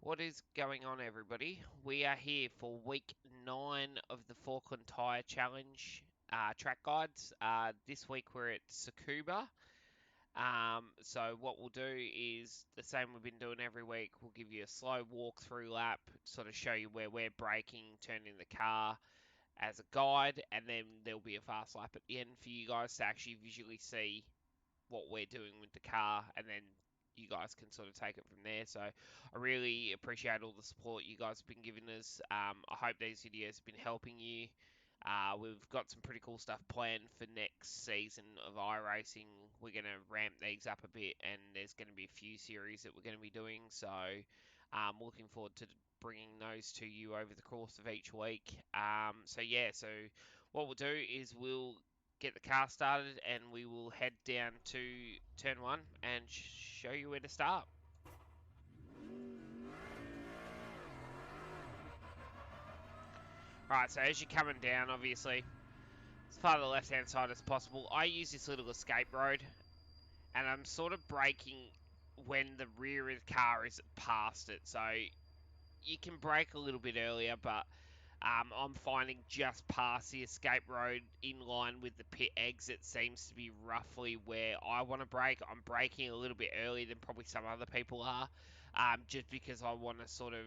What is going on, everybody? We are here for week 9 of the Falken Tyre Challenge track guides. This week we're at Tsukuba. So what we'll do is the same we've been doing every week. We'll give you a slow walk-through lap, sort of show you where we're braking, turning the car as a guide, and then there'll be a fast lap at the end for you guys to actually visually see what we're doing with the car, and then you guys can sort of take it from there. So I really appreciate all the support you guys have been giving us. I hope these videos have been helping you. We've got some pretty cool stuff planned for next season of iRacing. We're going to ramp these up a bit, and there's going to be a few series that we're going to be doing. So I'm looking forward to bringing those to you over the course of each week. So what we'll do is we'll get the car started and we will head down to turn 1 and show you where to start. Alright, so as you're coming down, obviously, as far to the left hand side as possible, I use this little escape road and I'm sort of braking when the rear of the car is past it. So you can brake a little bit earlier, but I'm finding just past the escape road in line with the pit exit seems to be roughly where I want to brake. I'm braking a little bit earlier than probably some other people are, just because I want to sort of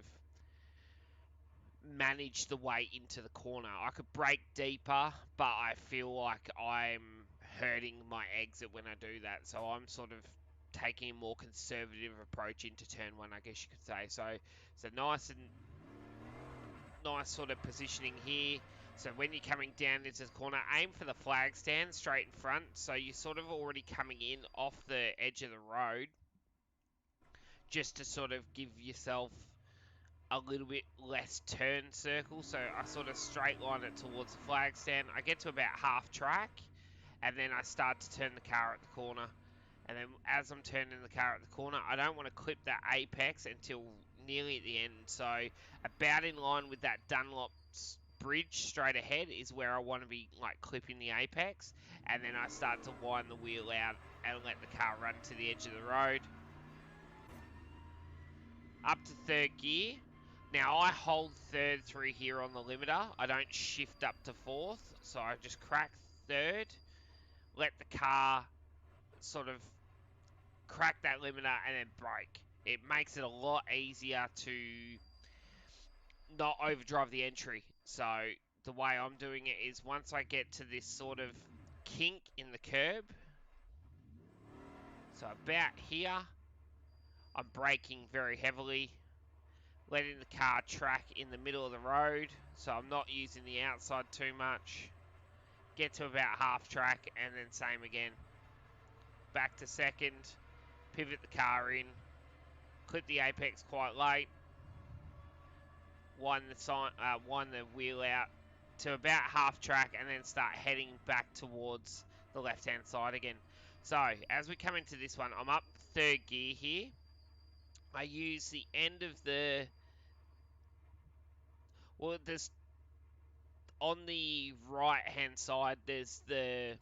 manage the way into the corner. I could brake deeper, but I feel like I'm hurting my exit when I do that. So I'm sort of taking a more conservative approach into turn 1, I guess you could say. So nice sort of positioning here. So when you're coming down into the corner, aim for the flag stand straight in front. So you're sort of already coming in off the edge of the road, just to sort of give yourself a little bit less turn circle. So I sort of straight line it towards the flag stand. I get to about half track, and then I start to turn the car at the corner. And then as I'm turning the car at the corner, I don't want to clip that apex until nearly at the end. So about in line with that Dunlop bridge straight ahead is where I want to be like clipping the apex. And then I start to wind the wheel out and let the car run to the edge of the road. Up to third gear. Now I hold third through here on the limiter. I don't shift up to fourth. So I just crack third. Let the car sort of crack that limiter and then brake. It makes it a lot easier to not overdrive the entry. So the way I'm doing it is once I get to this sort of kink in the curb, so about here, I'm braking very heavily, letting the car track in the middle of the road, so I'm not using the outside too much. Get to about half track and then same again. Back to second, pivot the car in, clip the apex quite late, wind the wheel out to about half track and then start heading back towards the left hand side again. So as we come into this one, I'm up third gear here. I use the end of the, well, there's on the right hand side there's the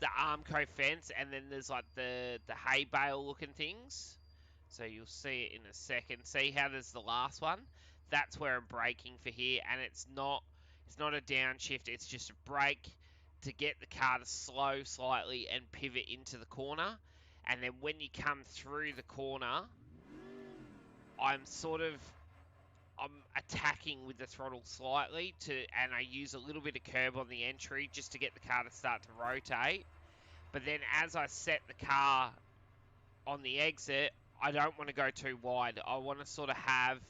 the Armco fence, and then there's like the hay bale looking things. So you'll see it in a second. See how there's the last one? That's where I'm braking for here, and it's not a downshift, it's just a brake to get the car to slow slightly and pivot into the corner. And then when you come through the corner, I'm attacking with the throttle slightly and I use a little bit of curb on the entry just to get the car to start to rotate. But then as I set the car on the exit, I don't want to go too wide. I want to sort of have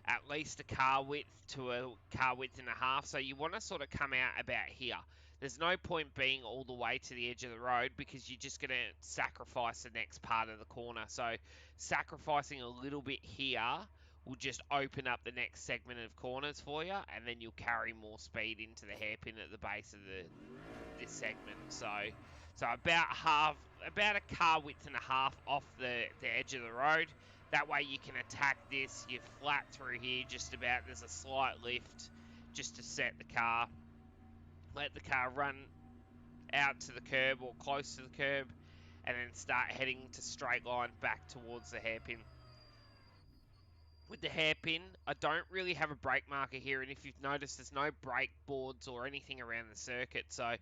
at least a car width to a car width and a half. So you want to sort of come out about here. There's no point being all the way to the edge of the road because you're just going to sacrifice the next part of the corner. So sacrificing a little bit here will just open up the next segment of corners for you, and then you'll carry more speed into the hairpin at the base of this segment. So about a car width and a half off the edge of the road. That way you can attack this. You're flat through here just about. There's a slight lift just to set the car. Let the car run out to the curb or close to the curb, and then start heading to straight line back towards the hairpin. with the hairpin, I don't really have a brake marker here, and if you've noticed, there's no brake boards or anything around the circuit, so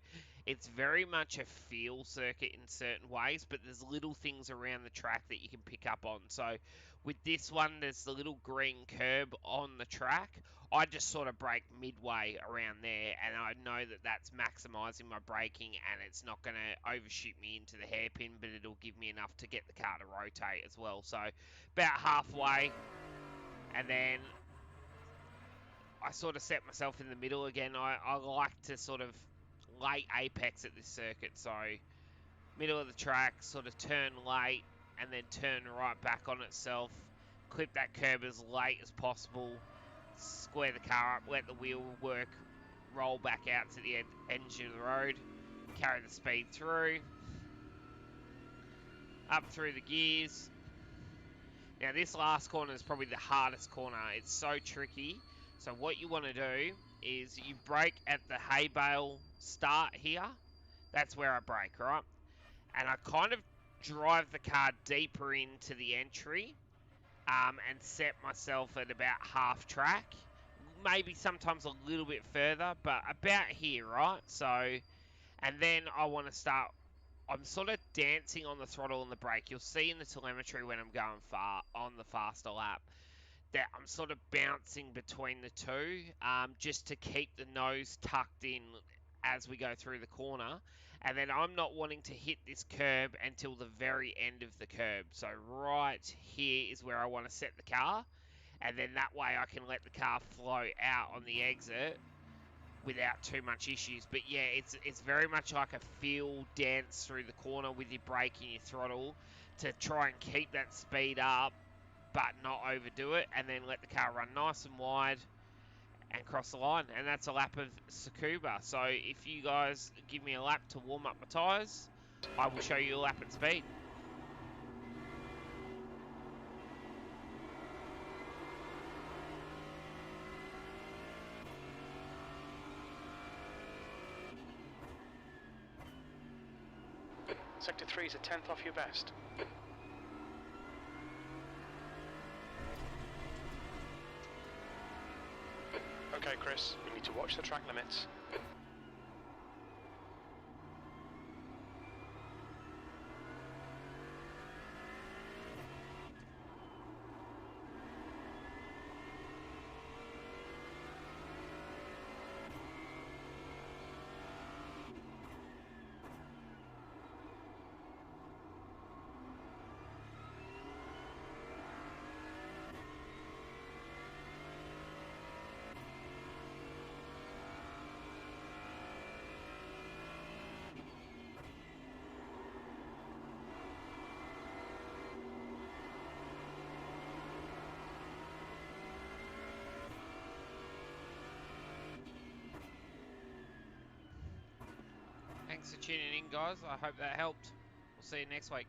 it's very much a feel circuit in certain ways, but there's little things around the track that you can pick up on. So with this one, there's the little green curb on the track. I just sort of brake midway around there, and I know that that's maximising my braking, and it's not going to overshoot me into the hairpin, but it'll give me enough to get the car to rotate as well. So about halfway, and then I sort of set myself in the middle again. I like to sort of late apex at this circuit, so middle of the track, sort of turn late, and then turn right back on itself, clip that curb as late as possible, square the car up, let the wheel work, roll back out to the edge of the road, carry the speed through, up through the gears. Now this last corner is probably the hardest corner. It's so tricky. So what you want to do is you brake at the hay bale start here. That's where I brake, right? And I kind of drive the car deeper into the entry, and set myself at about half track. Maybe sometimes a little bit further, but about here, right? So, and then I want to start. I'm sort of dancing on the throttle and the brake. You'll see in the telemetry when I'm going far on the faster lap that I'm sort of bouncing between the two, just to keep the nose tucked in as we go through the corner. And then I'm not wanting to hit this curb until the very end of the curb. So right here is where I want to set the car. And then that way I can let the car flow out on the exit without too much issues. But yeah, it's very much like a feel dance through the corner with your brake and your throttle to try and keep that speed up but not overdo it, and then let the car run nice and wide and cross the line. And that's a lap of Tsukuba. So if you guys give me a lap to warm up my tyres, I will show you a lap at speed. Sector 3 is a tenth off your best. Okay, Chris, you need to watch the track limits. Thanks for tuning in, guys. I hope that helped. We'll see you next week.